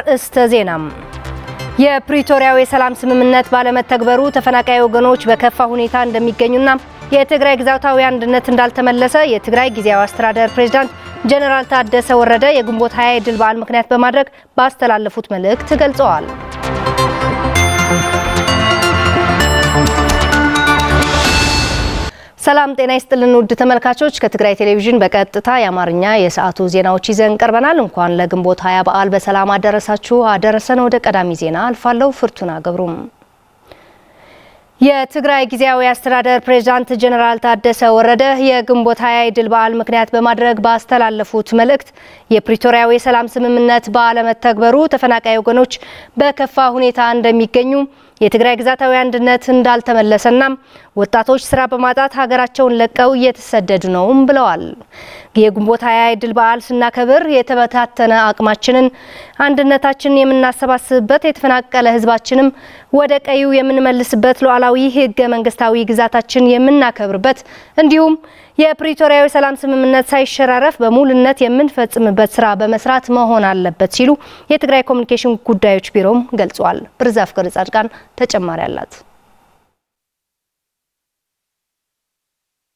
አርእስተ ዜና የፕሪቶሪያው የሰላም ስምምነት ባለመተግበሩ ተፈናቃይ ወገኖች በከፋ ሁኔታ እንደሚገኙና የትግራይ ግዛታዊ አንድነት እንዳልተመለሰ የትግራይ ጊዜያዊ አስተዳደር ፕሬዝዳንት ጀነራል ታደሰ ወረደ የግንቦት 20 የድል በዓል ምክንያት በማድረግ ባስተላለፉት መልእክት ገልጸዋል። ሰላም ጤና ይስጥልን ውድ ተመልካቾች፣ ከትግራይ ቴሌቪዥን በቀጥታ የአማርኛ የሰዓቱ ዜናዎች ይዘን ቀርበናል። እንኳን ለግንቦት 20 በዓል በሰላም አደረሳችሁ አደረሰን። ወደ ቀዳሚ ዜና አልፋለሁ። ፍርቱና ገብሩም የትግራይ ጊዜያዊ አስተዳደር ፕሬዝዳንት ጀነራል ታደሰ ወረደ የግንቦት 20 የድል በዓል ምክንያት በማድረግ ባስተላለፉት መልእክት የፕሪቶሪያው የሰላም ስምምነት ባለመተግበሩ ተፈናቃይ ወገኖች በከፋ ሁኔታ እንደሚገኙ የትግራይ ግዛታዊ አንድነት እንዳልተመለሰና ወጣቶች ስራ በማጣት ሀገራቸውን ለቀው እየተሰደዱ ነው ብለዋል። የግንቦት 20 የድል በዓል ስናከብር የተበታተነ አቅማችንን አንድነታችንን የምናሰባስብበት የተፈናቀለ ህዝባችንም ወደ ቀዩ የምንመልስበት ሉዓላዊ ህገ መንግስታዊ ግዛታችን የምናከብርበት እንዲሁም የፕሪቶሪያው የሰላም ስምምነት ሳይሸራረፍ በሙሉነት የምንፈጽምበት ስራ በመስራት መሆን አለበት ሲሉ የትግራይ ኮሙኒኬሽን ጉዳዮች ቢሮም ገልጿል። ብርዛፍ ገርጻድቃን ተጨማሪ አላት።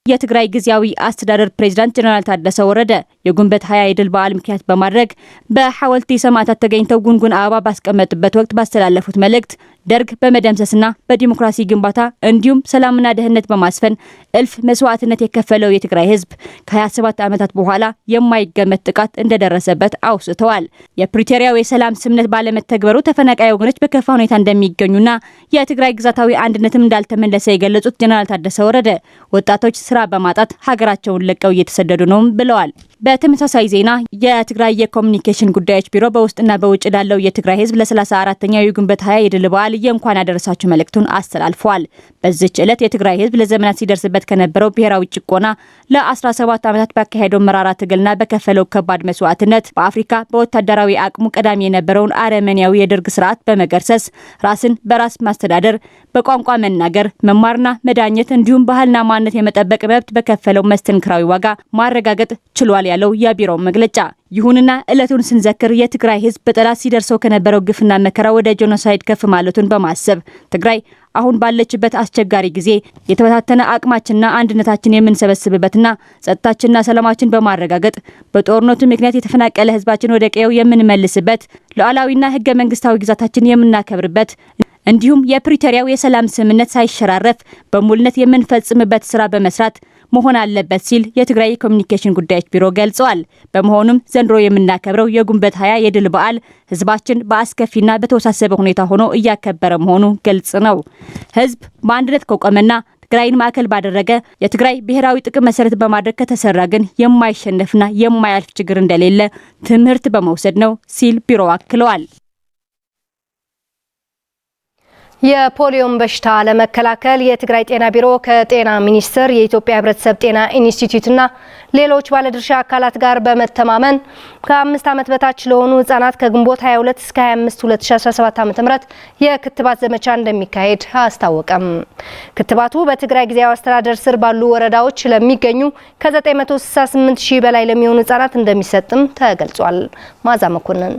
የትግራይ ጊዜያዊ አስተዳደር ፕሬዝዳንት ጀነራል ታደሰ ወረደ የግንቦት 20 የድል በዓል ምክንያት በማድረግ በሐወልቲ ሰማዕታት ተገኝተው ጉንጉን አበባ ባስቀመጡበት ወቅት ባስተላለፉት መልእክት ደርግ በመደምሰስና በዲሞክራሲ ግንባታ እንዲሁም ሰላምና ደህንነት በማስፈን እልፍ መስዋዕትነት የከፈለው የትግራይ ህዝብ ከ27 ዓመታት በኋላ የማይገመት ጥቃት እንደደረሰበት አውስተዋል። የፕሪቶሪያው የሰላም ስምምነት ባለመተግበሩ ተፈናቃይ ወገኖች በከፋ ሁኔታ እንደሚገኙና የትግራይ ግዛታዊ አንድነትም እንዳልተመለሰ የገለጹት ጀነራል ታደሰ ወረደ ወጣቶች ስራ በማጣት ሀገራቸውን ለቀው እየተሰደዱ ነው ብለዋል። በተመሳሳይ ዜና የትግራይ የኮሙኒኬሽን ጉዳዮች ቢሮ በውስጥና በውጭ ላለው የትግራይ ህዝብ ለ34ኛው የግንቦት 20 የድል በዓል የእንኳን ያደረሳችሁ መልእክቱን አስተላልፈዋል። በዚህች ዕለት የትግራይ ህዝብ ለዘመናት ሲደርስበት ከነበረው ብሔራዊ ጭቆና ለ17 ዓመታት ባካሄደው መራራ ትግልና በከፈለው ከባድ መስዋዕትነት በአፍሪካ በወታደራዊ አቅሙ ቀዳሚ የነበረውን አረመኔያዊ የደርግ ስርዓት በመገርሰስ ራስን በራስ ማስተዳደር፣ በቋንቋ መናገር፣ መማርና መዳኘት እንዲሁም ባህልና ማንነት የመጠበቅ መብት በከፈለው መስተንክራዊ ዋጋ ማረጋገጥ ችሏል ያለው የቢሮው መግለጫ። ይሁንና ዕለቱን ስንዘክር የትግራይ ህዝብ በጠላት ሲደርሰው ከነበረው ግፍና መከራ ወደ ጄኖሳይድ ከፍ ማለቱን በማሰብ ትግራይ አሁን ባለችበት አስቸጋሪ ጊዜ የተበታተነ አቅማችንና አንድነታችን የምንሰበስብበትና ጸጥታችንና ሰላማችን በማረጋገጥ በጦርነቱ ምክንያት የተፈናቀለ ህዝባችን ወደ ቀየው የምንመልስበት ሉዓላዊና ህገ መንግስታዊ ግዛታችን የምናከብርበት እንዲሁም የፕሪቶሪያው የሰላም ስምምነት ሳይሸራረፍ በሙሉነት የምንፈጽምበት ስራ በመስራት መሆን አለበት ሲል የትግራይ ኮሙኒኬሽን ጉዳዮች ቢሮ ገልጿል። በመሆኑም ዘንድሮ የምናከብረው የግንቦት 20 የድል በዓል ህዝባችን በአስከፊና በተወሳሰበ ሁኔታ ሆኖ እያከበረ መሆኑ ግልጽ ነው። ህዝብ በአንድነት ከቆመና ትግራይን ማዕከል ባደረገ የትግራይ ብሔራዊ ጥቅም መሰረት በማድረግ ከተሰራ ግን የማይሸነፍና የማያልፍ ችግር እንደሌለ ትምህርት በመውሰድ ነው ሲል ቢሮ አክለዋል። የፖሊዮን በሽታ ለመከላከል የትግራይ ጤና ቢሮ ከጤና ሚኒስቴር የኢትዮጵያ ህብረተሰብ ጤና ኢንስቲትዩትና ሌሎች ባለድርሻ አካላት ጋር በመተማመን ከ5 ዓመት በታች ለሆኑ ህጻናት ከግንቦት 22 እስከ 25 2017 ዓ.ም የክትባት ዘመቻ እንደሚካሄድ አስታወቀም። ክትባቱ በትግራይ ጊዜያዊ አስተዳደር ስር ባሉ ወረዳዎች ለሚገኙ ከ968 ሺህ በላይ ለሚሆኑ ህጻናት እንደሚሰጥም ተገልጿል። ማዛ መኮንን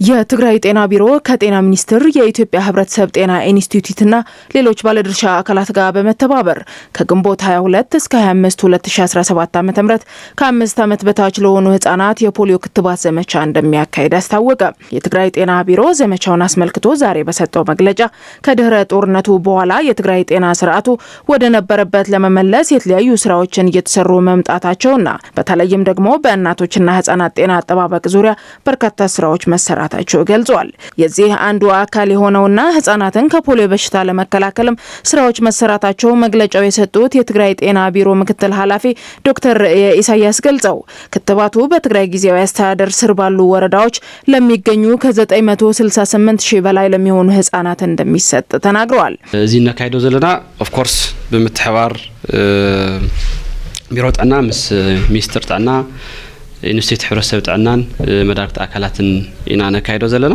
የትግራይ ጤና ቢሮ ከጤና ሚኒስቴር የኢትዮጵያ ህብረተሰብ ጤና ኢንስቲትዩትና ሌሎች ባለድርሻ አካላት ጋር በመተባበር ከግንቦት 22 እስከ 25 2017 ዓ.ም ከ5 ዓመት በታች ለሆኑ ህጻናት የፖሊዮ ክትባት ዘመቻ እንደሚያካሂድ አስታወቀ። የትግራይ ጤና ቢሮ ዘመቻውን አስመልክቶ ዛሬ በሰጠው መግለጫ ከድህረ ጦርነቱ በኋላ የትግራይ ጤና ስርዓቱ ወደ ነበረበት ለመመለስ የተለያዩ ስራዎችን እየተሰሩ መምጣታቸውና በተለይም ደግሞ በእናቶችና ህጻናት ጤና አጠባበቅ ዙሪያ በርካታ ስራዎች መሰራታቸው ገልጿል። የዚህ አንዱ አካል የሆነውና ህጻናትን ከፖሊዮ በሽታ ለመከላከልም ስራዎች መሰራታቸው መግለጫው የሰጡት የትግራይ ጤና ቢሮ ምክትል ኃላፊ ዶክተር ኢሳያስ ገልጸው ክትባቱ በትግራይ ጊዜያዊ አስተዳደር ስር ባሉ ወረዳዎች ለሚገኙ ከ968 ሺህ በላይ ለሚሆኑ ህጻናት እንደሚሰጥ ተናግረዋል። እዚህ እናካይዶ ዘለና ኦፍ ኮርስ በመተባበር ቢሮ ጤና ምስ ሚኒስትር ጤና ኢንስቲትዩት ህብረተሰብ ጤናን መዳርክት አካላትን ኢና ነካይዶ ዘለና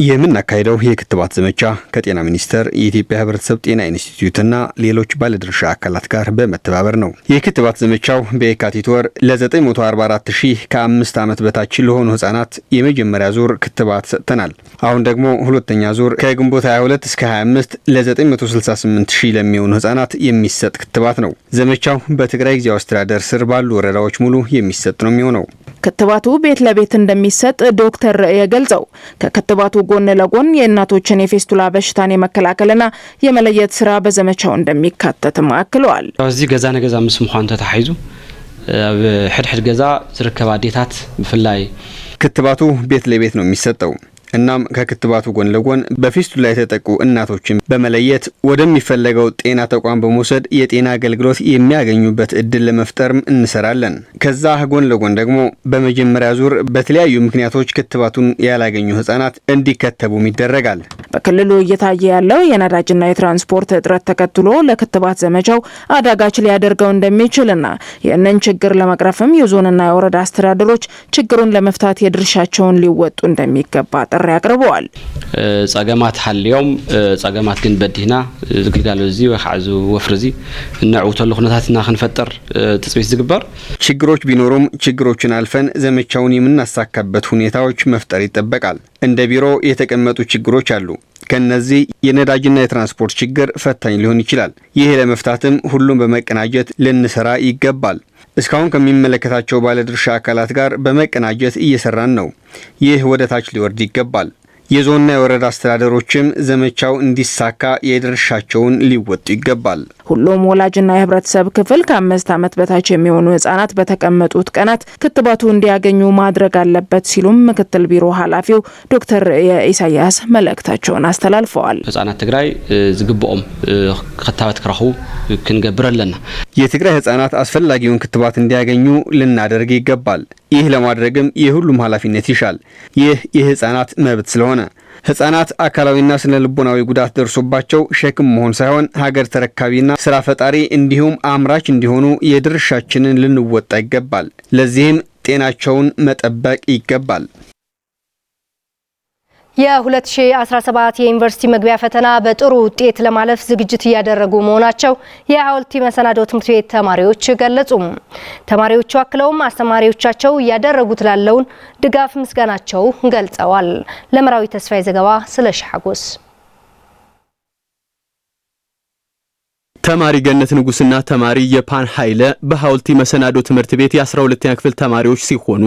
የምናካሄደው የክትባት ዘመቻ ከጤና ሚኒስቴር የኢትዮጵያ ህብረተሰብ ጤና ኢንስቲትዩትና ሌሎች ባለድርሻ አካላት ጋር በመተባበር ነው። የክትባት ዘመቻው በየካቲት ወር ለ944000 ከ5 ዓመት በታች ለሆኑ ህጻናት የመጀመሪያ ዙር ክትባት ሰጥተናል። አሁን ደግሞ ሁለተኛ ዙር ከግንቦት 22 እስከ 25 ለ968000 ለሚሆኑ ህጻናት የሚሰጥ ክትባት ነው። ዘመቻው በትግራይ ጊዜያዊ አስተዳደር ስር ባሉ ወረዳዎች ሙሉ የሚሰጥ ነው የሚሆነው። ክትባቱ ቤት ለቤት እንደሚሰጥ ዶክተር የገልጸው ከክትባቱ ጎን ለጎን የእናቶችን የፌስቱላ በሽታን የመከላከልና የመለየት ስራ በዘመቻው እንደሚካተትም አክለዋል። እዚህ ገዛ ነገዛ ምስ ምዃን ተታሒዙ ሕድሕድ ገዛ ዝርከባ አዴታት ብፍላይ ክትባቱ ቤት ለቤት ነው የሚሰጠው። እናም ከክትባቱ ጎን ለጎን በፌስቱላ የተጠቁ እናቶችን በመለየት ወደሚፈለገው ጤና ተቋም በመውሰድ የጤና አገልግሎት የሚያገኙበት እድል ለመፍጠርም እንሰራለን። ከዛ ጎን ለጎን ደግሞ በመጀመሪያ ዙር በተለያዩ ምክንያቶች ክትባቱን ያላገኙ ህጻናት እንዲከተቡም ይደረጋል። በክልሉ እየታየ ያለው የነዳጅና የትራንስፖርት እጥረት ተከትሎ ለክትባት ዘመቻው አዳጋች ሊያደርገው እንደሚችልና ይህንን ችግር ለመቅረፍም የዞንና የወረዳ አስተዳደሮች ችግሩን ለመፍታት የድርሻቸውን ሊወጡ እንደሚገባ ጥሪ አቅርበዋል። ጸገማት ሐልዮም ጸገማት ግን በዲና ዝግልጋሎ እዚ ወሓዙ ወፍርዚ እናውተሉ ሁነታትና ክንፈጠር ተጽቢት ዝግበር ችግሮች ቢኖሩም ችግሮችን አልፈን ዘመቻውን የምናሳካበት ሁኔታዎች መፍጠር ይጠበቃል። እንደ ቢሮ የተቀመጡ ችግሮች አሉ። ከነዚህ የነዳጅና የትራንስፖርት ችግር ፈታኝ ሊሆን ይችላል። ይሄ ለመፍታትም ሁሉም በመቀናጀት ልንሰራ ይገባል። እስካሁን ከሚመለከታቸው ባለድርሻ አካላት ጋር በመቀናጀት እየሰራን ነው። ይህ ወደ ታች ሊወርድ ይገባል። የዞንና የወረዳ አስተዳደሮችም ዘመቻው እንዲሳካ የድርሻቸውን ሊወጡ ይገባል። ሁሉም ወላጅና የህብረተሰብ ክፍል ከ5 ዓመት በታች የሚሆኑ ህጻናት በተቀመጡት ቀናት ክትባቱ እንዲያገኙ ማድረግ አለበት ሲሉም ምክትል ቢሮ ኃላፊው ዶክተር ኢሳያስ መልእክታቸውን አስተላልፈዋል። ህጻናት ትግራይ ዝግብኦም ክትባት ክረኹ ክንገብረለና የትግራይ ህጻናት አስፈላጊውን ክትባት እንዲያገኙ ልናደርግ ይገባል። ይህ ለማድረግም የሁሉም ኃላፊነት ይሻል። ይህ የህጻናት መብት ስለሆነ ህጻናት አካላዊና ስነ ልቦናዊ ጉዳት ደርሶባቸው ሸክም መሆን ሳይሆን ሀገር ተረካቢና ስራ ፈጣሪ እንዲሁም አምራች እንዲሆኑ የድርሻችንን ልንወጣ ይገባል። ለዚህም ጤናቸውን መጠበቅ ይገባል። የ2017 የዩኒቨርሲቲ መግቢያ ፈተና በጥሩ ውጤት ለማለፍ ዝግጅት እያደረጉ መሆናቸው የሐወልቲ መሰናዶ ትምህርት ቤት ተማሪዎች ገለጹ። ተማሪዎቹ አክለውም አስተማሪዎቻቸው እያደረጉት ላለውን ድጋፍ ምስጋናቸው ገልጸዋል። ለምራዊ ተስፋዬ ዘገባ ስለሺ ሐጎስ። ተማሪ ገነት ንጉስና ተማሪ የፓን ኃይለ በሐወልቲ መሰናዶ ትምህርት ቤት የ12ኛ ክፍል ተማሪዎች ሲሆኑ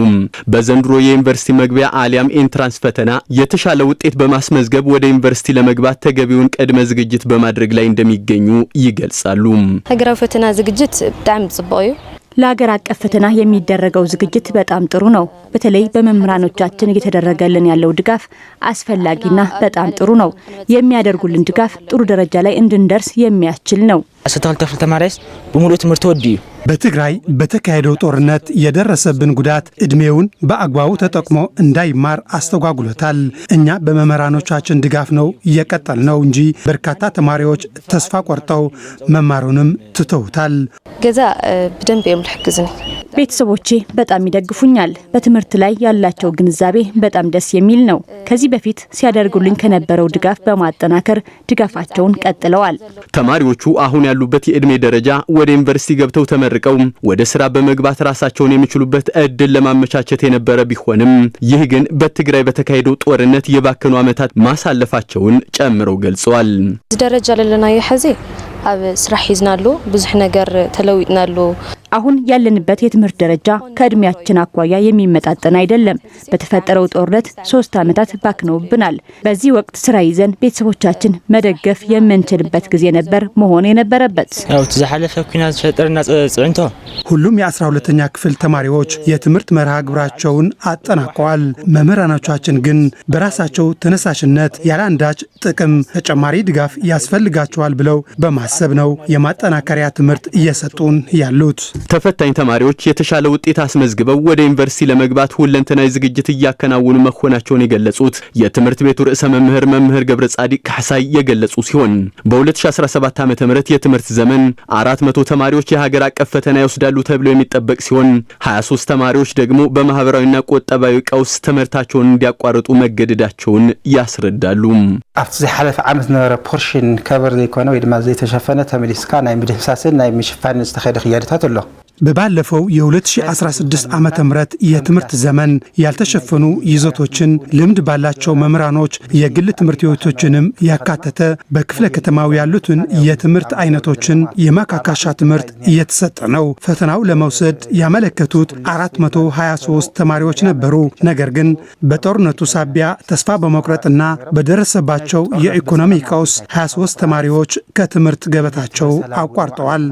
በዘንድሮ የዩኒቨርሲቲ መግቢያ አሊያም ኢንትራንስ ፈተና የተሻለ ውጤት በማስመዝገብ ወደ ዩኒቨርሲቲ ለመግባት ተገቢውን ቅድመ ዝግጅት በማድረግ ላይ እንደሚገኙ ይገልጻሉ። ሀገራዊ ፈተና ዝግጅት በጣም ጽባዩ ለሀገር አቀፍ ፈተና የሚደረገው ዝግጅት በጣም ጥሩ ነው። በተለይ በመምህራኖቻችን እየተደረገልን ያለው ድጋፍ አስፈላጊና በጣም ጥሩ ነው። የሚያደርጉልን ድጋፍ ጥሩ ደረጃ ላይ እንድንደርስ የሚያስችል ነው። አስተዋል ተፍል ተማሪስ በሙሉ ትምህርት ወዲዩ በትግራይ በተካሄደው ጦርነት የደረሰብን ጉዳት እድሜውን በአግባቡ ተጠቅሞ እንዳይማር አስተጓጉሎታል። እኛ በመምህራኖቻችን ድጋፍ ነው እየቀጠል ነው እንጂ በርካታ ተማሪዎች ተስፋ ቆርጠው መማሩንም ትተውታል። ገዛ በደንብ የምልሕግዝን ቤተሰቦቼ በጣም ይደግፉኛል። በትምህርት ላይ ያላቸው ግንዛቤ በጣም ደስ የሚል ነው። ከዚህ በፊት ሲያደርጉልኝ ከነበረው ድጋፍ በማጠናከር ድጋፋቸውን ቀጥለዋል። ተማሪዎቹ አሁን ያሉበት የእድሜ ደረጃ ወደ ዩኒቨርሲቲ ገብተው ተመርቀው ወደ ስራ በመግባት ራሳቸውን የሚችሉበት እድል ለማመቻቸት የነበረ ቢሆንም ይህ ግን በትግራይ በተካሄደው ጦርነት የባከኑ ዓመታት ማሳለፋቸውን ጨምረው ገልጸዋል። ደረጃ ለለና ይሐዚ አብ ስራሕ ይዝናሉ ብዙሕ ነገር ተለዊጥናሉ። አሁን ያለንበት የትምህርት ደረጃ ከእድሜያችን አኳያ የሚመጣጠን አይደለም። በተፈጠረው ጦርነት 3 ዓመታት ባክነውብናል። በዚህ ወቅት ስራ ይዘን ቤተሰቦቻችን መደገፍ የምንችልበት ጊዜ ነበር መሆን የነበረበት። ያው ተዛሐለፈ ኩና ተፈጠረና ጽዕንቶ ሁሉም የ12ኛ ክፍል ተማሪዎች የትምህርት መርሃ ግብራቸውን አጠናቀዋል። መምህራኖቻችን ግን በራሳቸው ተነሳሽነት ያለ አንዳች ጥቅም ተጨማሪ ድጋፍ ያስፈልጋቸዋል ብለው በማሰብ ባሰብነው የማጠናከሪያ ትምህርት እየሰጡን ያሉት። ተፈታኝ ተማሪዎች የተሻለ ውጤት አስመዝግበው ወደ ዩኒቨርሲቲ ለመግባት ሁለንተናዊ ዝግጅት እያከናወኑ መሆናቸውን የገለጹት የትምህርት ቤቱ ርዕሰ መምህር ገብረ ጻዲቅ ካሕሳይ የገለጹ ሲሆን በ2017 ዓ.ም የትምህርት ዘመን 400 ተማሪዎች የሀገር አቀፍ ፈተና ይወስዳሉ ተብሎ የሚጠበቅ ሲሆን 23 ተማሪዎች ደግሞ በማህበራዊና ቆጠባዊ ቀውስ ትምህርታቸውን እንዲያቋርጡ መገደዳቸውን ያስረዳሉ። አፍዚ ሐለፈ ዓመት ነበረ ፖርሽን ከበር ዘይኮነ ወይ ድማ ዘይተሸፈነ ተመሊስካ ናይ ምድህሳስን ናይ ምሽፋን ዝተኸደ ኺያድታት ኣሎ። በባለፈው የ2016 ዓመተ ምህረት የትምህርት ዘመን ያልተሸፈኑ ይዘቶችን ልምድ ባላቸው መምህራኖች የግል ትምህርት ቤቶችንም ያካተተ በክፍለ ከተማው ያሉትን የትምህርት አይነቶችን የማካካሻ ትምህርት እየተሰጠ ነው። ፈተናው ለመውሰድ ያመለከቱት 423 ተማሪዎች ነበሩ። ነገር ግን በጦርነቱ ሳቢያ ተስፋ በመቁረጥና በደረሰባቸው የኢኮኖሚ ቀውስ 23 ተማሪዎች ከትምህርት ገበታቸው አቋርጠዋል።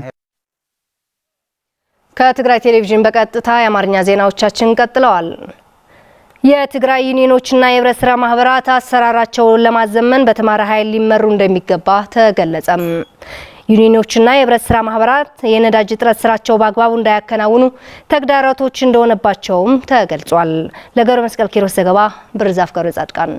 ከትግራይ ቴሌቪዥን በቀጥታ የአማርኛ ዜናዎቻችን ቀጥለዋል። የትግራይ ዩኒዮኖችና የህብረት ስራ ማህበራት አሰራራቸውን ለማዘመን በተማረ ኃይል ሊመሩ እንደሚገባ ተገለጸም። ዩኒዮኖችና የህብረት ስራ ማህበራት የነዳጅ እጥረት ስራቸው በአግባቡ እንዳያከናውኑ ተግዳሮቶች እንደሆነባቸውም ተገልጿል። ለገብረ መስቀል ኪሮስ ዘገባ ብርዛፍ ገብረ ጻድቃን።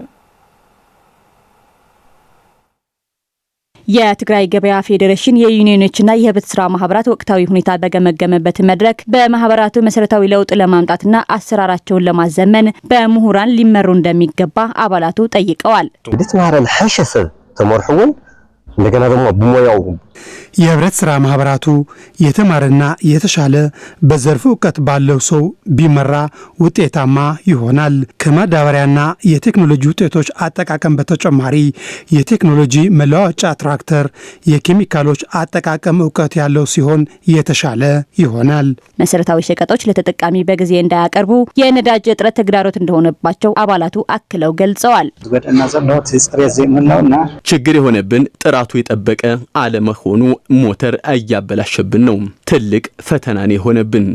የትግራይ ገበያ ፌዴሬሽን የዩኒዮኖችና የህብረት ስራ ማህበራት ወቅታዊ ሁኔታ በገመገመበት መድረክ በማህበራቱ መሰረታዊ ለውጥ ለማምጣትና አሰራራቸውን ለማዘመን በምሁራን ሊመሩ እንደሚገባ አባላቱ ጠይቀዋል። እንድትማረን ሐሸሰብ ተመርሑን እንደገና ደግሞ በሞያው የህብረት ስራ ማህበራቱ የተማረና የተሻለ በዘርፉ እውቀት ባለው ሰው ቢመራ ውጤታማ ይሆናል። ከማዳበሪያና የቴክኖሎጂ ውጤቶች አጠቃቀም በተጨማሪ የቴክኖሎጂ መለዋወጫ ትራክተር፣ የኬሚካሎች አጠቃቀም እውቀት ያለው ሲሆን የተሻለ ይሆናል። መሰረታዊ ሸቀጦች ለተጠቃሚ በጊዜ እንዳያቀርቡ የነዳጅ እጥረት ተግዳሮት እንደሆነባቸው አባላቱ አክለው ገልጸዋል። ችግር የሆነብን ጥራቱ የጠበቀ አለመሆኑ ሞተር እያበላሸብን ነው። ትልቅ ፈተናን የሆነብን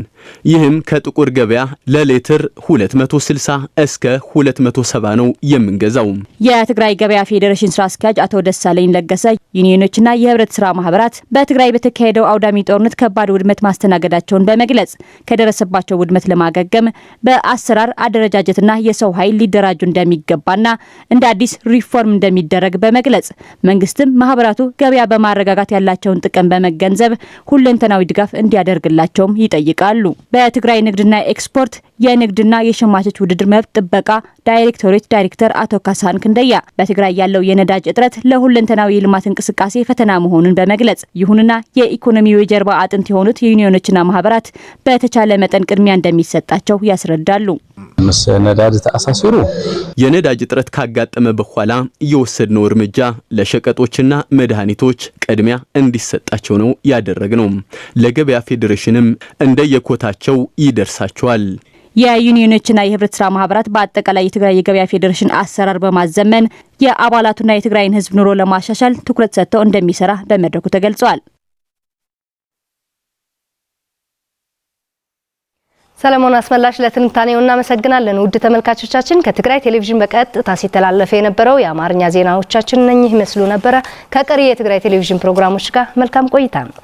ይህም ከጥቁር ገበያ ለሌትር 260 እስከ 270 ነው የምንገዛው። የትግራይ ገበያ ፌዴሬሽን ስራ አስኪያጅ አቶ ደሳለኝ ለገሰ ዩኒዮኖችና የህብረት ስራ ማህበራት በትግራይ በተካሄደው አውዳሚ ጦርነት ከባድ ውድመት ማስተናገዳቸውን በመግለጽ ከደረሰባቸው ውድመት ለማገገም በአሰራር አደረጃጀትና የሰው ኃይል ሊደራጁ እንደሚገባና እንደ አዲስ ሪፎርም እንደሚደረግ በመግለጽ መንግስትም ማህበራቱ ገበያ በማረጋጋት ያላቸውን ጥቅም በመገንዘብ ሁለንተናዊ ድጋፍ እንዲያደርግላቸውም ይጠይቃሉ። በትግራይ ንግድና ኤክስፖርት የንግድና የሸማቾች ውድድር መብት ጥበቃ ዳይሬክቶሬት ዳይሬክተር አቶ ካሳን ክንደያ በትግራይ ያለው የነዳጅ እጥረት ለሁለንተናዊ ልማት እንቅስቃሴ ፈተና መሆኑን በመግለጽ ይሁንና የኢኮኖሚው የጀርባ አጥንት የሆኑት የዩኒዮኖችና ማህበራት በተቻለ መጠን ቅድሚያ እንደሚሰጣቸው ያስረዳሉ። ነዳጅ ተአሳስሩ የነዳጅ እጥረት ካጋጠመ በኋላ የወሰድነው እርምጃ ለሸቀጦችና መድኃኒቶች ቅድሚያ እንዲሰጣቸው ነው ያደረግነው። ለገበያ ፌዴሬሽንም እንደየኮታቸው ይደርሳቸዋል። የዩኒዮኖችና የህብረት ስራ ማህበራት በአጠቃላይ የትግራይ የገበያ ፌዴሬሽን አሰራር በማዘመን የአባላቱና የትግራይን ህዝብ ኑሮ ለማሻሻል ትኩረት ሰጥተው እንደሚሰራ በመድረኩ ተገልጿል። ሰለሞን አስመላሽ ለትንታኔው እናመሰግናለን። ውድ ተመልካቾቻችን ከትግራይ ቴሌቪዥን በቀጥታ ሲተላለፍ የነበረው የአማርኛ ዜናዎቻችን እነኚህ ይመስሉ ነበር። ከቀሪ የትግራይ ቴሌቪዥን ፕሮግራሞች ጋር መልካም ቆይታ ነው።